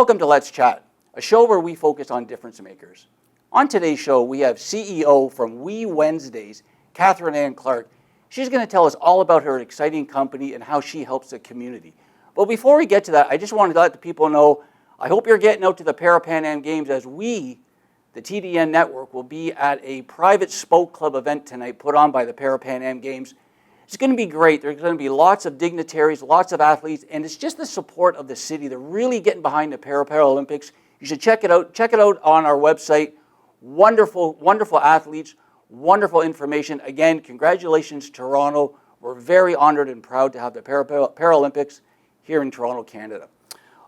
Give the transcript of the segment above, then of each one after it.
Welcome to Let's Chat, a show where we focus on difference makers. On today's show, we have CEO from We Wednesdays, Catherine Ann Clark. She's going to tell us all about her exciting company and how she helps the community. But before we get to that, I just wanted to let the people know, I hope you're getting out to the Para-Pan Am Games as we, the TDN Network, will be at a private Spoke Club event tonight put on by the Para-Pan Am Games. It's going to be great. There's going to be lots of dignitaries, lots of athletes, and it's just the support of the city. They're really getting behind the Paralympics. You should check it out. Check it out on our website. Wonderful, wonderful athletes, wonderful information. Again, congratulations, Toronto. We're very honored and proud to have the Paralympics here in Toronto, Canada.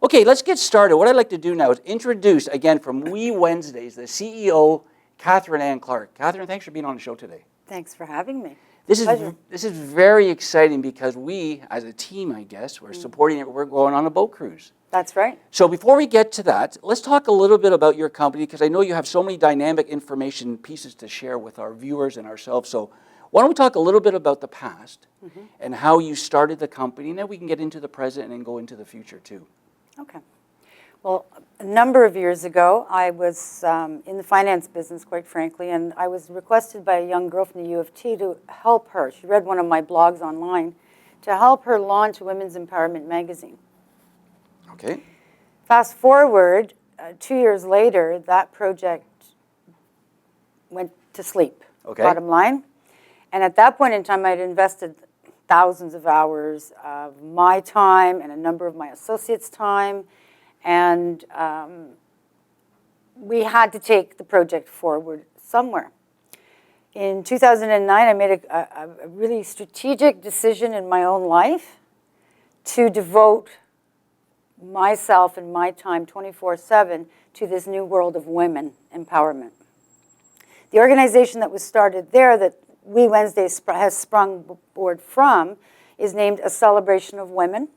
Okay, let's get started. What I'd like to do now is introduce, again, from We Wednesdays, the CEO, Catherine Ann Clark. Catherine, thanks for being on the show today. Thanks for having me. This is very exciting because we, as a team, I guess, we're supporting it. We're going on a boat cruise. That's right. So before we get to that, let's talk a little bit about your company because I know you have so many dynamic information pieces to share with our viewers and ourselves. So why don't we talk a little bit about the past and how you started the company, and then we can get into the present and then go into the future too. Okay. Well, a number of years ago, I was in the finance business, quite frankly, and I was requested by a young girl from the U of T to help her. She read one of my blogs online, to help her launch a women's empowerment magazine. Okay. Fast forward, 2 years later, that project went to sleep, bottom line. And at that point in time, I'd invested thousands of hours of my time and a number of my associates' time. And we had to take the project forward somewhere. In 2009, I made a really strategic decision in my own life to devote myself and my time 24/7 to this new world of women empowerment. The organization that was started there that We Wednesdays has sprung board from is named A Celebration of Women.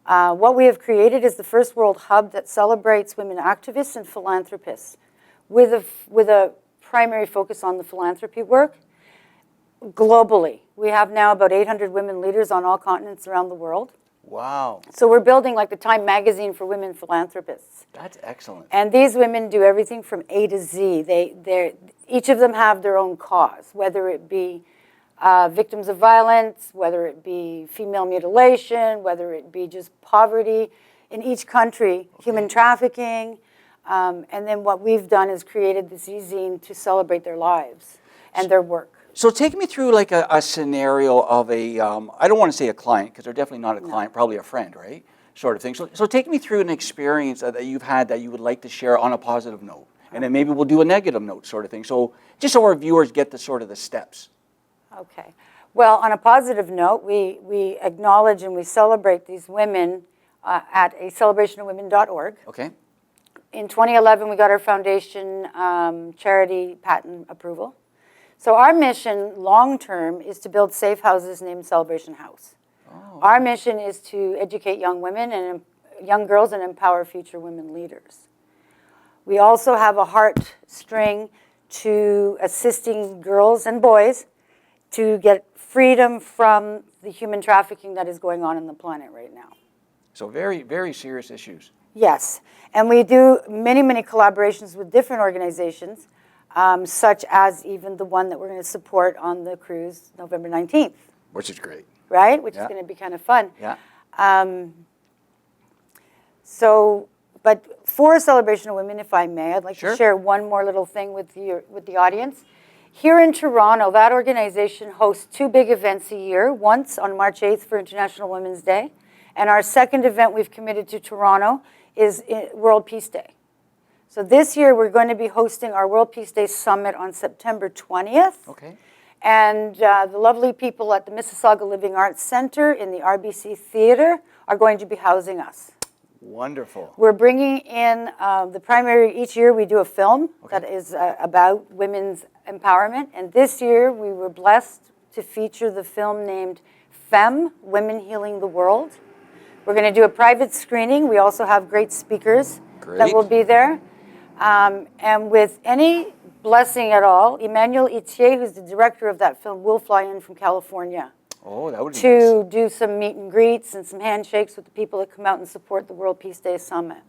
What we have created is the first world hub that celebrates women activists and philanthropists with a primary focus on the philanthropy work globally. We have now about 800 women leaders on all continents around the world. Wow. So we're building like the Time magazine for women philanthropists. That's excellent. And these women do everything from A to Z. Each of them have their own cause, whether it be victims of violence, whether it be female mutilation, whether it be just poverty in each country, human trafficking. And then what we've done is created this e-zine to celebrate their lives and their work. So take me through like a scenario of a, I don't want to say a client because they're definitely not a client, probably a friend, right? Sort of thing. So take me through an experience that you've had that you would like to share on a positive note. And then maybe we'll do a negative note sort of thing. So just so our viewers get the sort of the steps. Okay. Well, on a positive note, we acknowledge and we celebrate these women at a celebrationofwomen.org. Okay. In 2011, we got our foundation charity patent approval. So our mission, long-term, is to build safe houses named Celebration House. Oh, okay. Our mission is to educate young women and young girls and empower future women leaders. We also have a heartstring to assisting girls and boys to get freedom from the human trafficking that is going on the planet right now. So very, very serious issues. Yes, and we do many, many collaborations with different organizations, such as even the one that we're going to support on the cruise November 19th. Which is great. Right, which is going to be kind of fun. Yeah. But for a celebration of women, if I may, I'd like to share one more little thing with the audience. Here in Toronto, that organization hosts two big events a year, once on March 8th for International Women's Day, and our second event we've committed to Toronto is World Peace Day. So this year we're going to be hosting our World Peace Day Summit on September 20th. Okay. And the lovely people at the Mississauga Living Arts Center in the RBC Theatre are going to be housing us. Wonderful. We're bringing in the primary, each year we do a film that is about women's empowerment. And this year we were blessed to feature the film named Femme, Women Healing the World. We're going to do a private screening. We also have great speakers that will be there. And with any blessing at all, Emmanuel Itier, who's the director of that film, will fly in from California. Oh, that would be to do some meet and greets and some handshakes with the people that come out and support the World Peace Day Summit.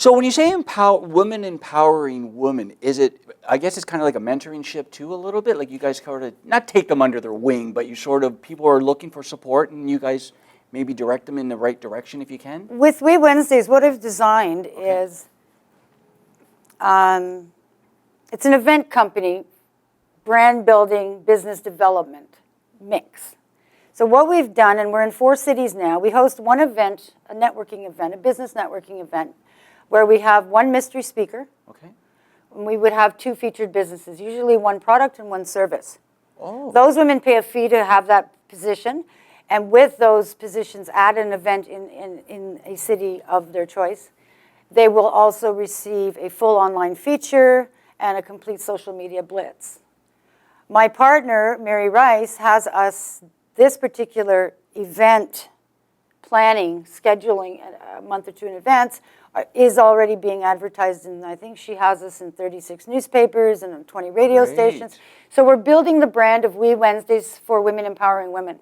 So when you say women empowering women, is it, I guess it's kind of like a mentorship too a little bit? Like you guys sort of, not take them under their wing, but you sort of, people are looking for support and you guys maybe direct them in the right direction if you can? With We Wednesdays, what I've designed is, it's an event company, brand building, business development mix. So what we've done, and we're in 4 cities now, we host one event, a networking event, a business networking event, where we have one mystery speaker. Okay. And we would have 2 featured businesses, usually one product and one service. Oh. Those women pay a fee to have that position, and with those positions at an event in a city of their choice, they will also receive a full online feature and a complete social media blitz. My partner, Mary Rice, has us this particular event planning, scheduling a month or 2 in advance, is already being advertised, and I think she has us in 36 newspapers and 20 radio Great. stations. So we're building the brand of We Wednesdays for women empowering women.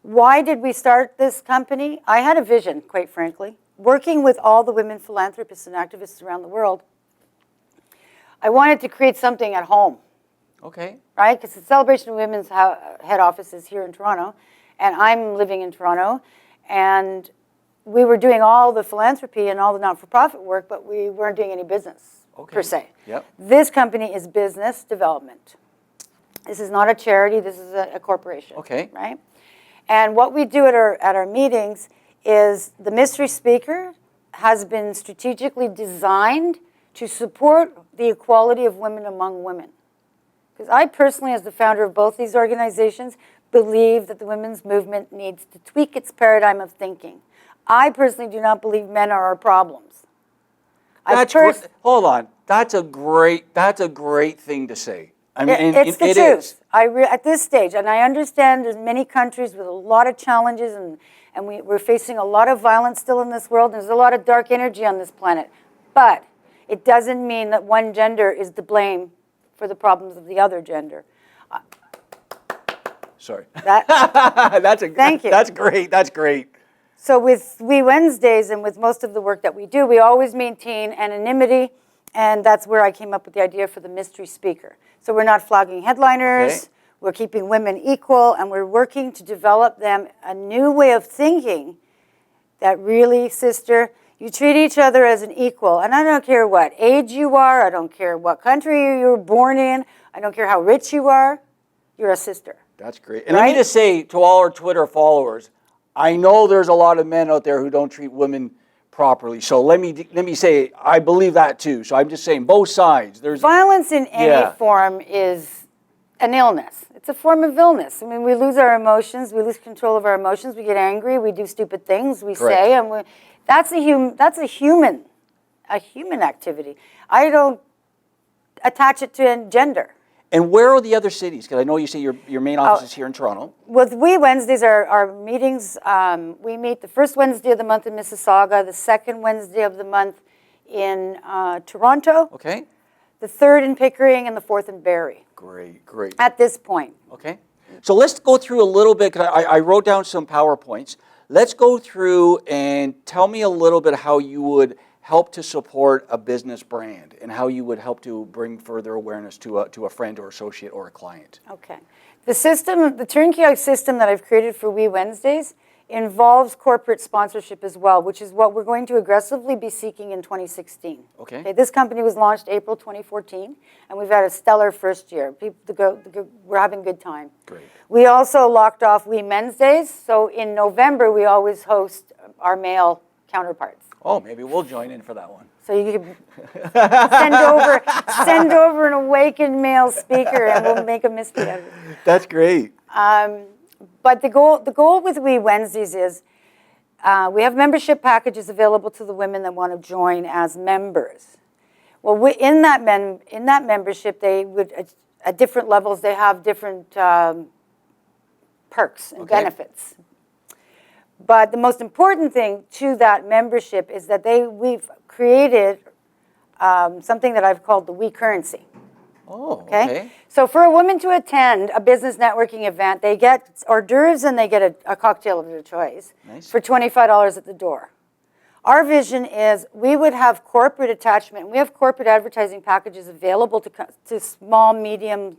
Why did we start this company? I had a vision, quite frankly, working with all the women philanthropists and activists around the world. I wanted to create something at home. Okay. Right? Because the Celebration of Women's head office is here in Toronto, and I'm living in Toronto, and we were doing all the philanthropy and all the not-for-profit work, but we weren't doing any business, per se. Yep. This company is business development. This is not a charity, this is a corporation. Okay. Right? And what we do at our meetings is the mystery speaker has been strategically designed to support the equality of women among women. Because I personally, as the founder of both these organizations, believe that the women's movement needs to tweak its paradigm of thinking. I personally do not believe men are our problems. Hold on. That's a great thing to say. I mean, it's the it truth. is. At this stage, and I understand there's many countries with a lot of challenges, and we're facing a lot of violence still in this world, and there's a lot of dark energy on this planet. But it doesn't mean that one gender is to blame for the problems of the other gender. Sorry. Thank you. That's great. That's great. So with We Wednesdays and with most of the work that we do, we always maintain anonymity, and that's where I came up with the idea for the mystery speaker. So we're not flogging headliners, Okay. We're keeping women equal, and we're working to develop them a new way of thinking that really, sister, you treat each other as an equal. And I don't care what age you are, I don't care what country you were born in, I don't care how rich you are, you're a sister. That's great. And I need to say to all our Twitter followers, I know there's a lot of men out there who don't treat women properly. So let me say, I believe that too. So I'm just saying both sides. There's violence in any form is an illness. It's a form of illness. I mean, we lose our emotions, we lose control of our emotions, we get angry, we do stupid things, we say, and that's a human activity. I don't attach it to gender. And where are the other cities? Because I know you say your main office is here in Toronto. With We Wednesdays, our meetings, we meet the first Wednesday of the month in Mississauga, the second Wednesday of the month in Toronto, Okay. the third in Pickering, and the fourth in Barrie. Great, great. At this point. Okay. So let's go through a little bit, because I wrote down some PowerPoints. Let's go through and tell me a little bit how you would help to support a business brand and how you would help to bring further awareness to a friend or associate or a client. Okay. The turnkey system that I've created for We Wednesdays involves corporate sponsorship as well, which is what we're going to aggressively be seeking in 2016. Okay. This company was launched April 2014, and we've had a stellar first year. We're having a good time. Great. We also locked off We Men's Days, so in November we always host our male counterparts. Oh, maybe we'll join in for that one. So you can send over an awakened male speaker, and we'll make a mystery out of it. That's great. But the goal with We Wednesdays is we have membership packages available to the women that want to join as members. Well, in that membership, they would at different levels they have different perks and benefits. But the most important thing to that membership is that we've created something that I've called the We Currency. Oh, okay. So for a woman to attend a business networking event, they get hors d'oeuvres and they get a cocktail of their choice for $25 at the door. Our vision is we would have corporate attachment. We have corporate advertising packages available to small, medium,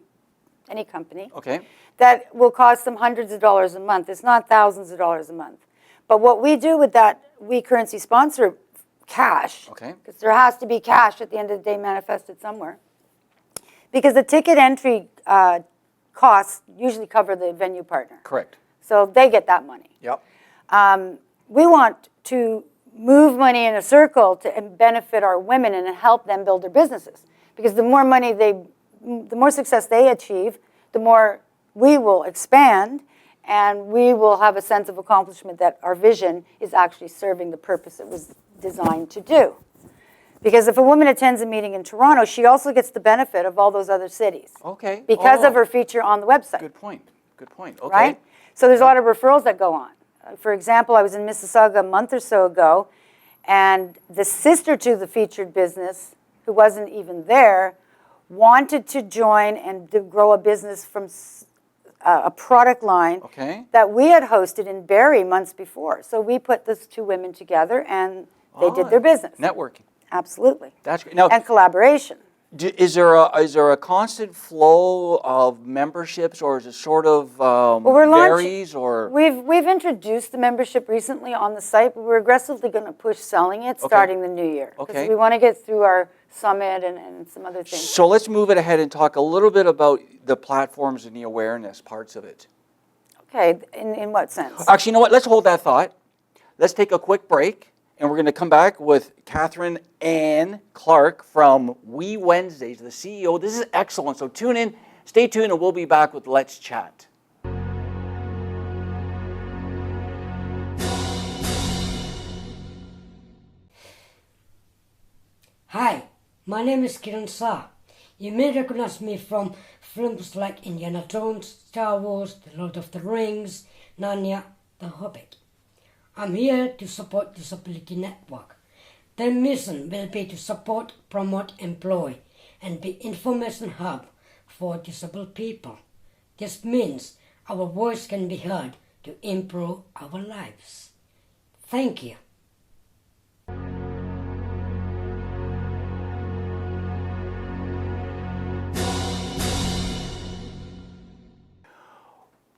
any company. Okay. That will cost them hundreds of dollars a month. It's not thousands of dollars a month. But what we do with that, we currency sponsor cash. Okay. Because there has to be cash at the end of the day manifested somewhere. Because the ticket entry costs usually cover the venue partner. Correct. So they get that money. Yep. We want to move money in a circle to benefit our women and help them build their businesses. Because the more money the more success they achieve, the more we will expand, and we will have a sense of accomplishment that our vision is actually serving the purpose it was designed to do. Because if a woman attends a meeting in Toronto, she also gets the benefit of all those other cities. Okay. Because of her feature on the website. Good point. Good point. Okay. Right? So there's a lot of referrals that go on. For example, I was in Mississauga a month or so ago, and the sister to the featured business, who wasn't even there, wanted to join and to grow a business from a product line that we had hosted in Barrie months before. So we put those two women together, and they did their business. Networking. Absolutely. That's great. Now, and collaboration. Is there a constant flow of memberships, or is it sort of varies? Or we've introduced the membership recently on the site, but we're aggressively going to push selling it starting the new year. Because we want to get through our summit and some other things. So let's move it ahead and talk a little bit about the platforms and the awareness parts of it. Okay, in what sense? Actually, you know what? Let's hold that thought. Let's take a quick break. And we're going to come back with Catherine Ann Clark from We Wednesdays, the CEO. This is excellent. So tune in, stay tuned, and we'll be back with Let's Chat. Hi, my name is Kiran Shah. You may recognize me from films like Indiana Jones, Star Wars, The Lord of the Rings, Narnia, The Hobbit. I'm here to support Disability Network. Their mission will be to support, promote, employ, and be information hub for disabled people. This means our voice can be heard to improve our lives. Thank you.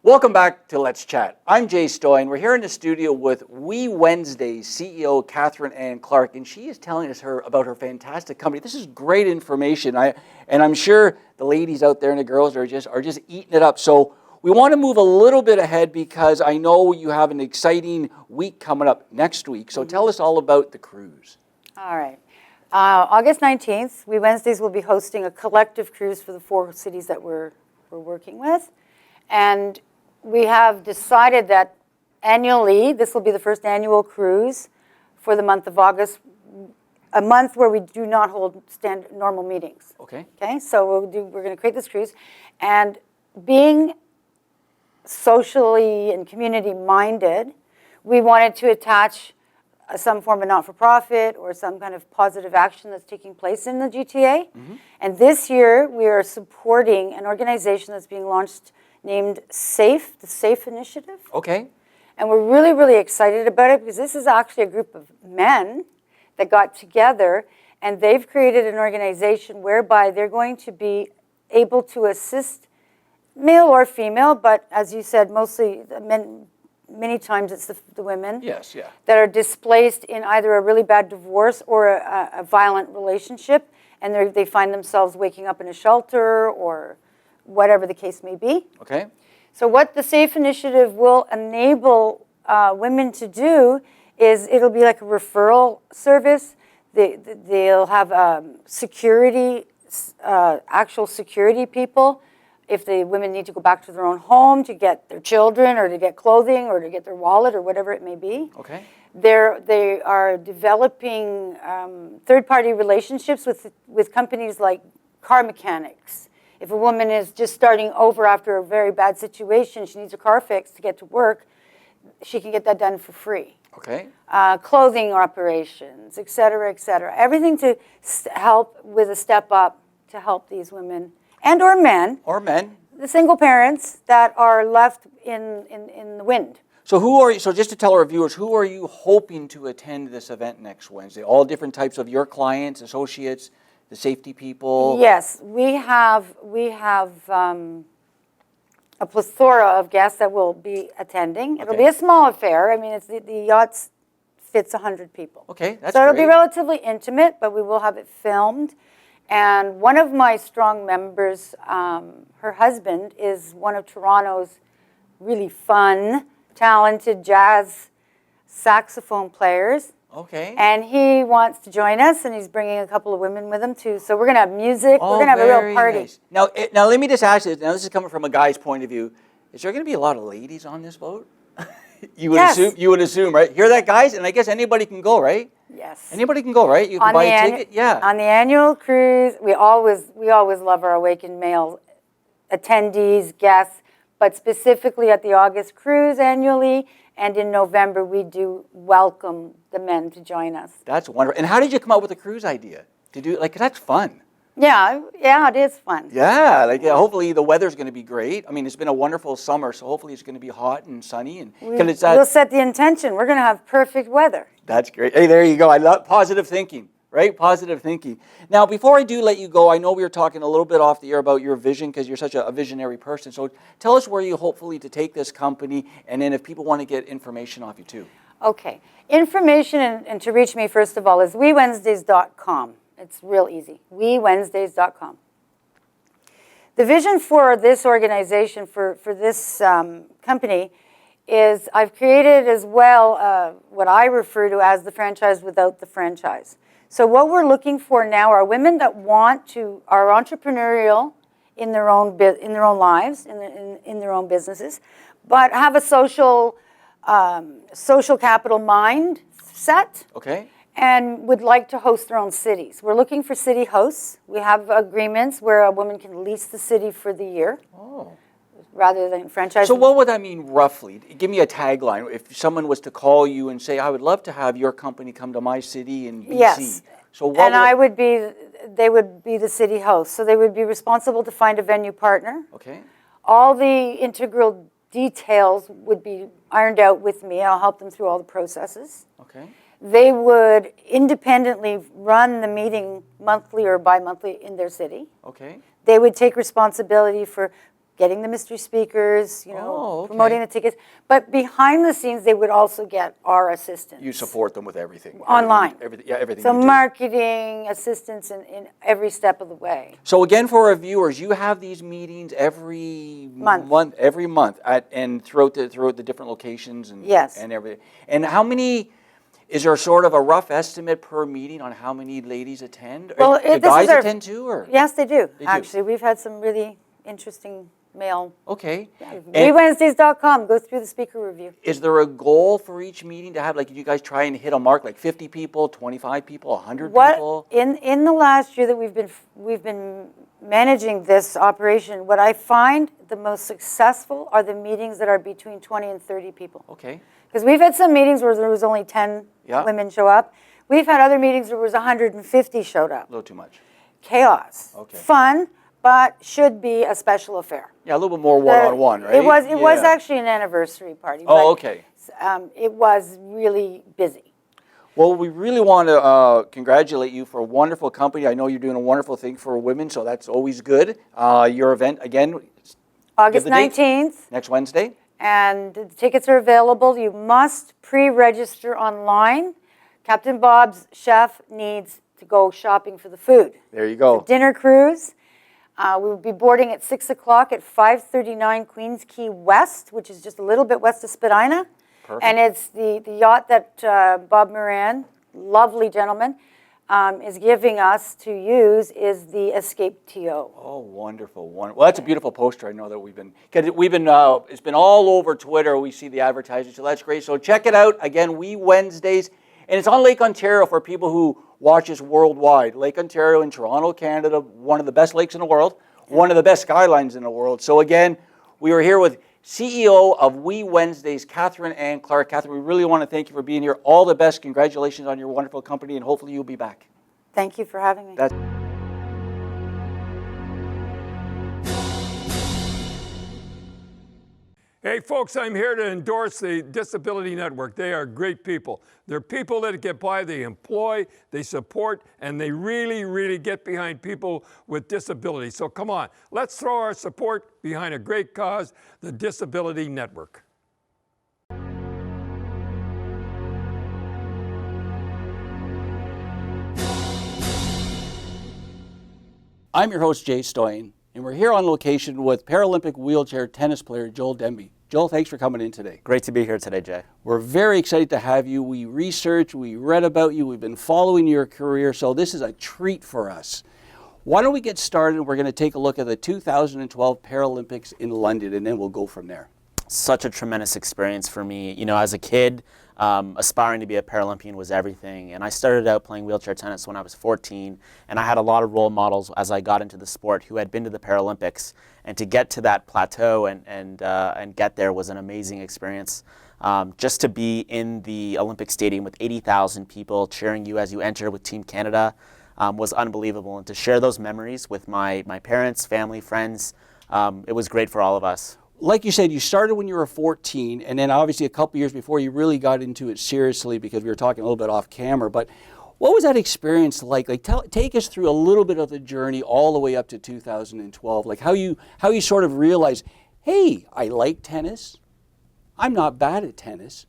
Welcome back to Let's Chat. I'm Jay Stoy, and we're here in the studio with We Wednesdays CEO Catherine Ann Clark, and she is telling us about her fantastic company. This is great information, and I'm sure the ladies out there and the girls are just eating it up. So we want to move a little bit ahead because I know you have an exciting week coming up next week. So tell us all about the cruise. All right. August 19th, We Wednesdays will be hosting a collective cruise for the 4 cities that we're working with, and we have decided that annually, this will be the first annual cruise for the month of August, a month where we do not hold normal meetings. Okay. Okay, so we're going to create this cruise. And being socially and community minded, we wanted to attach some form of not-for-profit or some kind of positive action that's taking place in the GTA. Mm-hmm. And this year, we are supporting an organization that's being launched named SAFE, the SAFE Initiative. Okay. And we're really, really excited about it because this is actually a group of men that got together, and they've created an organization whereby they're going to be able to assist male or female, but as you said, mostly men. Many times it's the women that are displaced in either a really bad divorce or a violent relationship, and they find themselves waking up in a shelter or whatever the case may be. Okay. So what the SAFE Initiative will enable women to do is it'll be like a referral service. They'll have security, actual security people. If the women need to go back to their own home to get their children or to get clothing or to get their wallet or whatever it may be. Okay. They are developing third-party relationships with companies like car mechanics. If a woman is just starting over after a very bad situation, she needs a car fixed to get to work, she can get that done for free. Okay. Clothing operations, et cetera, et cetera. Everything to help with a step up to help these women and or men. Or men. The single parents that are left in the wind. So who are you, so just to tell our viewers, who are you hoping to attend this event next Wednesday? All different types of your clients, associates, the safety people? Yes, we have a plethora of guests that will be attending. It'll be a small affair. I mean, it's the yachts fits 100 people. Okay, that's so it'll be great. relatively intimate, but we will have it filmed. And one of my strong members, her husband, is one of Toronto's really fun, talented jazz saxophone players. Okay. And he wants to join us, and he's bringing a couple of women with him too. So we're going to have music. Oh, we're going to have a real very party. nice. Now let me just ask you, now this is coming from a guy's point of view. Is there going to be a lot of ladies on this boat? You would assume, right? Hear that, guys? And I guess anybody can go, right? Yes. Anybody can go, right? You can buy a ticket. Yeah. On the annual cruise, we always love our Awakened male attendees, guests, but specifically at the August cruise annually, and in November we do welcome the men to join us. That's wonderful. And how did you come up with the cruise idea? To do, like, 'cause that's fun. Yeah, it is fun. Yeah, like hopefully the weather's going to be great. I mean, it's been a wonderful summer, so hopefully it's going to be hot and sunny. And We'll set the intention. We're going to have perfect weather. That's great. Hey, there you go. I love positive thinking, right? Positive thinking. Now, before I do let you go, I know we were talking a little bit off the air about your vision because you're such a visionary person. So tell us where you hopefully to take this company, and then if people want to get information off you too. Okay. Information and to reach me, first of all, is wewednesdays.com. It's real easy. wewednesdays.com. The vision for this organization, for this company, is I've created as well what I refer to as the franchise without the franchise. So what we're looking for now are women that are entrepreneurial in their own lives, in their own businesses, but have a social capital mindset. Okay. And would like to host their own cities. We're looking for city hosts. We have agreements where a woman can lease the city for the year. Oh. Rather than franchise. So what would that mean roughly? Give me a tagline. If someone was to call you and say, I would love to have your company come to my city in BC. Yes. So what they would be the city host. So they would be responsible to find a venue partner. Okay. All the integral details would be ironed out with me. I'll help them through all the processes. Okay. They would independently run the meeting monthly or bi-monthly in their city. Okay. They would take responsibility for getting the mystery speakers, promoting the tickets. But behind the scenes, they would also get our assistance. You support them with everything. Online. Everything So you do. marketing, assistance in every step of the way. So again, for our viewers, you have these meetings every month, and throughout the different locations and Yes. and everything. And how many? Is there sort of a rough estimate per meeting on how many ladies attend? Well, do guys attend too, or? Yes, they do. They do. Actually, we've had some really interesting male. Okay. WeWednesdays.com. Go through the speaker review. Is there a goal for each meeting to have, like, you guys try and hit a mark, like 50 people, 25 people, 100 people? In the last year that we've been managing this operation, what I find the most successful are the meetings that are between 20 and 30 people. Okay. Because we've had some meetings where there was only 10 women show up. We've had other meetings where there was 150 showed up. A little too much. Chaos. Okay. Fun, but should be a special affair. Yeah, a little bit more one-on-one, right? It was actually an anniversary party. Oh, but, okay. It was really busy. Well, we really want to congratulate you for a wonderful company. I know you're doing a wonderful thing for women, so that's always good. Your event, again, August 19th. Next Wednesday. And the tickets are available. You must pre-register online. Captain Bob's chef needs to go shopping for the food. There you go. Dinner cruise. We will be boarding at 6 o'clock at 539 Queens Quay West, which is just a little bit west of Spadina. Perfect. And it's the yacht that Bob Moran, lovely gentleman, is giving us to use is the Escape TO. Oh, wonderful. Well, that's a beautiful poster. I know that we've been, it's been all over Twitter. We see the advertising, so that's great. So check it out. Again, We Wednesdays. And it's on Lake Ontario for people who watch us worldwide. Lake Ontario in Toronto, Canada, one of the best lakes in the world, one of the best skylines in the world. So again, we are here with CEO of We Wednesdays, Catherine Ann Clark. Catherine, we really want to thank you for being here. All the best. Congratulations on your wonderful company, and hopefully you'll be back. Thank you for having me. Hey, folks, I'm here to endorse the Disability Network. They are great people. They're people that get by, they employ, they support, and they really, really get behind people with disabilities. So come on, let's throw our support behind a great cause, the Disability Network. I'm your host, Jay Stoyan, and we're here on location with Paralympic wheelchair tennis player Joel Demby. Joel, thanks for coming in today. Great to be here today, Jay. We're very excited to have you. We researched, we read about you, we've been following your career, so this is a treat for us. Why don't we get started? We're going to take a look at the 2012 Paralympics in London, and then we'll go from there. Such a tremendous experience for me. You know, as a kid, aspiring to be a Paralympian was everything. And I started out playing wheelchair tennis when I was 14, and I had a lot of role models as I got into the sport who had been to the Paralympics. And to get to that plateau and get there was an amazing experience. Just to be in the Olympic Stadium with 80,000 people cheering you as you enter with Team Canada was unbelievable. And to share those memories with my parents, family, friends, it was great for all of us. Like you said, you started when you were 14, and then obviously a couple years before you really got into it seriously, because we were talking a little bit off camera. But what was that experience like? Take us through a little bit of the journey all the way up to 2012. Like how you sort of realized, hey, I like tennis. I'm not bad at tennis.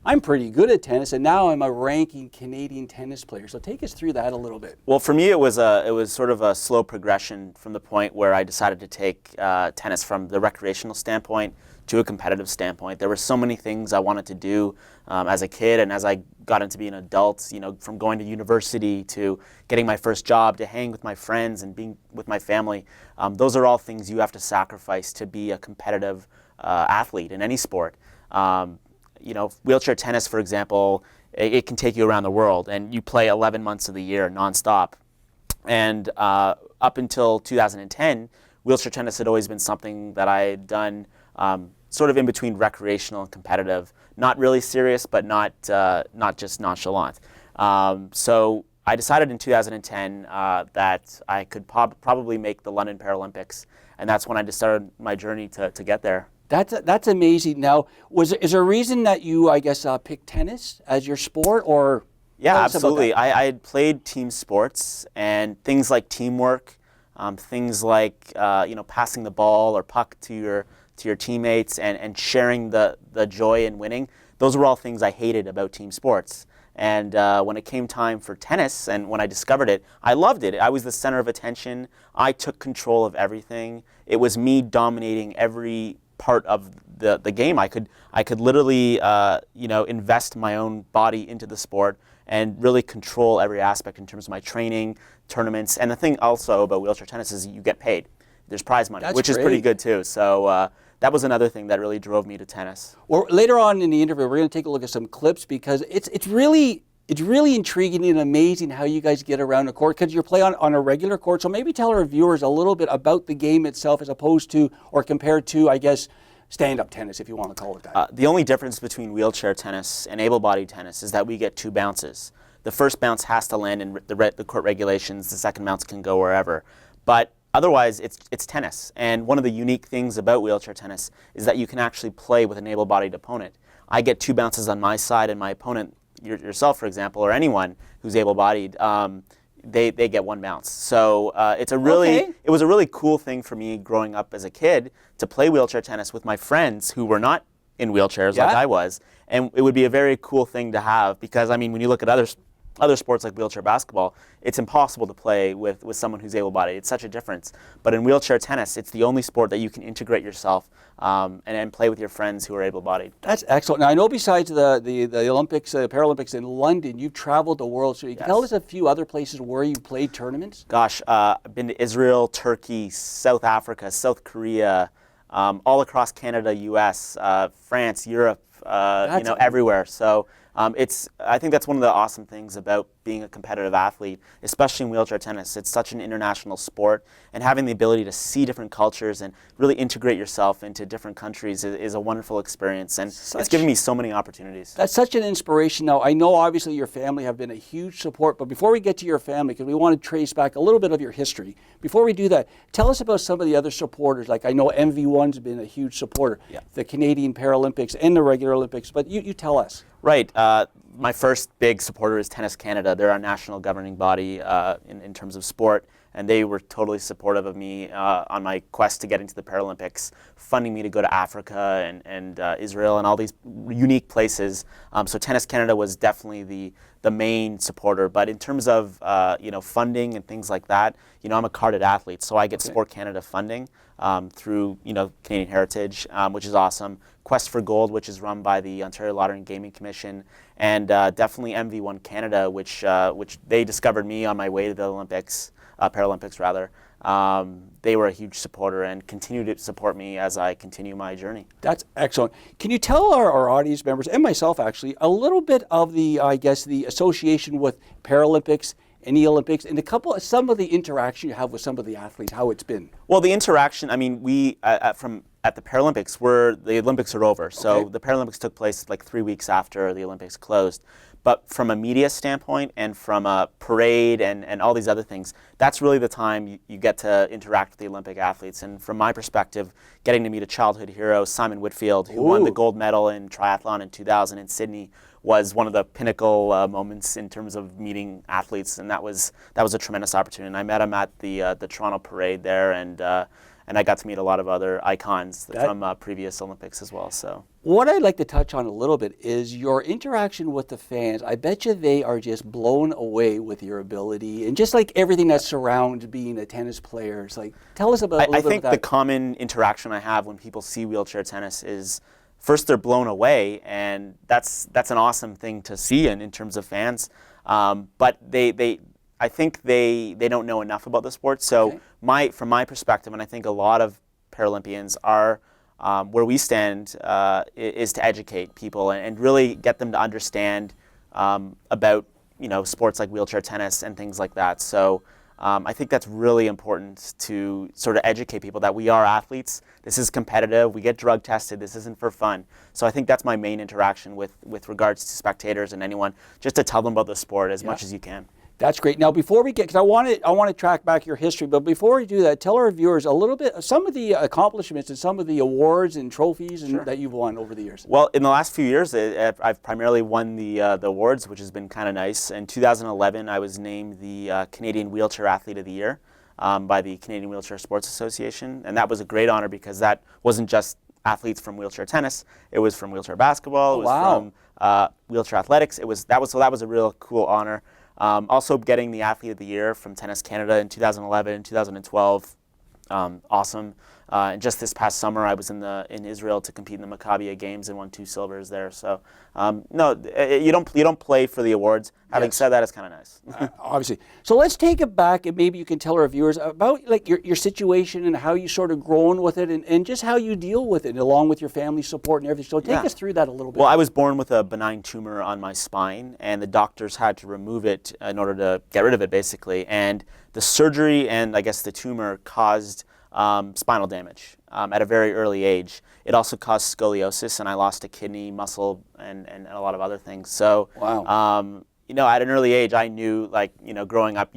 I'm pretty good at tennis, and now I'm a ranking Canadian tennis player. So take us through that a little bit. Well, for me, it was sort of a slow progression from the point where I decided to take tennis from the recreational standpoint to a competitive standpoint. There were so many things I wanted to do as a kid, and as I got into being an adult, you know, from going to university to getting my first job to hanging with my friends and being with my family. Those are all things you have to sacrifice to be a competitive athlete in any sport. You know, wheelchair tennis, for example, it can take you around the world, and you play 11 months of the year nonstop. And up until 2010, wheelchair tennis had always been something that I had done sort of in between recreational and competitive, not really serious, but not just nonchalant. So I decided in 2010 that I could probably make the London Paralympics, and that's when I just started my journey to get there. That's amazing. Now, is there a reason that you, I guess, picked tennis as your sport, or? Yeah, absolutely. I had played team sports, and things like teamwork, things like you know, passing the ball or puck to your teammates, and sharing the joy in winning. Those were all things I hated about team sports. And when it came time for tennis, and when I discovered it, I loved it. I was the center of attention. I took control of everything. It was me dominating every part of the game. I could literally you know, invest my own body into the sport and really control every aspect in terms of my training, tournaments. And the thing also about wheelchair tennis is you get paid. There's prize money, which is pretty good too. So that was another thing that really drove me to tennis. Well, later on in the interview, we're going to take a look at some clips, because it's really intriguing and amazing how you guys get around the court, because you play on a regular court. So maybe tell our viewers a little bit about the game itself as opposed to, or compared to, I guess, stand-up tennis, if you want to call it that. The only difference between wheelchair tennis and able-bodied tennis is that we get 2 bounces. The first bounce has to land in the court regulations. The second bounce can go wherever. But otherwise, it's tennis. And one of the unique things about wheelchair tennis is that you can actually play with an able-bodied opponent. I get 2 bounces on my side, and my opponent, yourself, for example, or anyone who's able-bodied, they get 1 bounce. So it was a really cool thing for me growing up as a kid to play wheelchair tennis with my friends who were not in wheelchairs like I was. And it would be a very cool thing to have, because, I mean, when you look at other sports like wheelchair basketball, it's impossible to play with someone who's able-bodied. It's such a difference. But in wheelchair tennis, it's the only sport that you can integrate yourself and play with your friends who are able-bodied. That's excellent. Now, I know besides the Olympics, Paralympics in London, you've traveled the world. So you can tell us a few other places where you played tournaments? Gosh, I've been to Israel, Turkey, South Africa, South Korea, all across Canada, US, France, Europe, everywhere. So I think that's one of the awesome things about being a competitive athlete, especially in wheelchair tennis. It's such an international sport, and having the ability to see different cultures and really integrate yourself into different countries is a wonderful experience, and it's given me so many opportunities. That's such an inspiration. Now, I know obviously your family have been a huge support, but before we get to your family, because we want to trace back a little bit of your history, before we do that, tell us about some of the other supporters. Like, I know MV1's been a huge supporter, the Canadian Paralympics and the regular Olympics, but you tell us. Right. My first big supporter is Tennis Canada. They're our national governing body in terms of sport, and they were totally supportive of me on my quest to get into the Paralympics, funding me to go to Africa and Israel and all these unique places. So Tennis Canada was definitely the main supporter. But in terms of funding and things like that, I'm a carded athlete, so I get Sport Canada funding through Canadian Heritage, which is awesome. Quest for Gold, which is run by the Ontario Lottery and Gaming Commission, and definitely MV1 Canada, which they discovered me on my way to the Olympics, Paralympics rather. They were a huge supporter and continue to support me as I continue my journey. That's excellent. Can you tell our audience members, and myself actually, a little bit of the association with Paralympics and the Olympics, and some of the interaction you have with some of the athletes, how it's been? Well, the interaction, I mean, we, at the Paralympics, the Olympics are over. So the Paralympics took place like 3 weeks after the Olympics closed. But from a media standpoint and from a parade and all these other things, that's really the time you get to interact with the Olympic athletes. And from my perspective, getting to meet a childhood hero, Simon Whitfield, who won the gold medal in triathlon in 2000 in Sydney, was one of the pinnacle moments in terms of meeting athletes, and that was a tremendous opportunity. And I met him at the Toronto parade there, and I got to meet a lot of other icons from previous Olympics as well. So what I'd like to touch on a little bit is your interaction with the fans. I bet you they are just blown away with your ability and just like everything that surrounds being a tennis player. It's like, tell us about a little bit of that. I think the common interaction I have when people see wheelchair tennis is, first, they're blown away, and that's an awesome thing to see in terms of fans. But I think they don't know enough about the sport. So from my perspective, and I think a lot of Paralympians are, where we stand is to educate people and really get them to understand about sports like wheelchair tennis and things like that. So I think that's really important to sort of educate people that we are athletes. This is competitive. We get drug tested. This isn't for fun. So I think that's my main interaction with regards to spectators and anyone, just to tell them about the sport as much as you can. That's great. Now, before we get, because I want to track back your history, but before we do that, tell our viewers a little bit, some of the accomplishments and some of the awards and trophies that you've won over the years. Well, in the last few years, I've primarily won the awards, which has been kind of nice. In 2011, I was named the Canadian Wheelchair Athlete of the Year by the Canadian Wheelchair Sports Association, and that was a great honor because that wasn't just athletes from wheelchair tennis; it was from wheelchair basketball, it was from wheelchair athletics. That was a real cool honor. Also getting the Athlete of the Year from Tennis Canada in 2011 and 2012, awesome. And just this past summer, I was in Israel to compete in the Maccabi Games and won 2 silvers there. So no, you don't play for the awards. Having said that, it's kind of nice. Obviously. So let's take it back, and maybe you can tell our viewers about like your situation and how you sort of grown with it, and just how you deal with it, along with your family support and everything. So take us through that a little bit. Well, I was born with a benign tumor on my spine, and the doctors had to remove it in order to get rid of it, basically. And the surgery and I guess the tumor caused spinal damage at a very early age. It also caused scoliosis, and I lost a kidney, muscle, and a lot of other things. So, at an early age, I knew, growing up,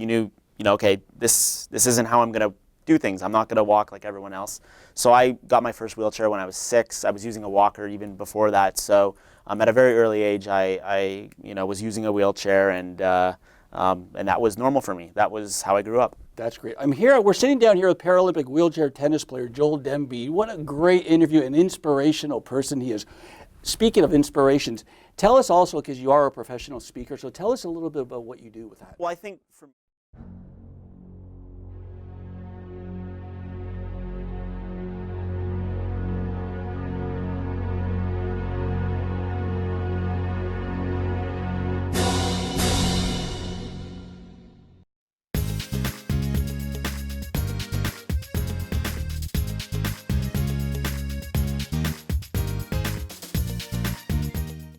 okay, this isn't how I'm going to do things. I'm not going to walk like everyone else. So I got my first wheelchair when I was 6. I was using a walker even before that. So at a very early age, I was using a wheelchair, and that was normal for me. That was how I grew up. That's great. We're sitting down here with Paralympic wheelchair tennis player Joel drumBeat. What a great interview, an inspirational person he is. Speaking of inspirations, tell us also, because you are a professional speaker, so tell us a little bit about what you do with that. Well, I think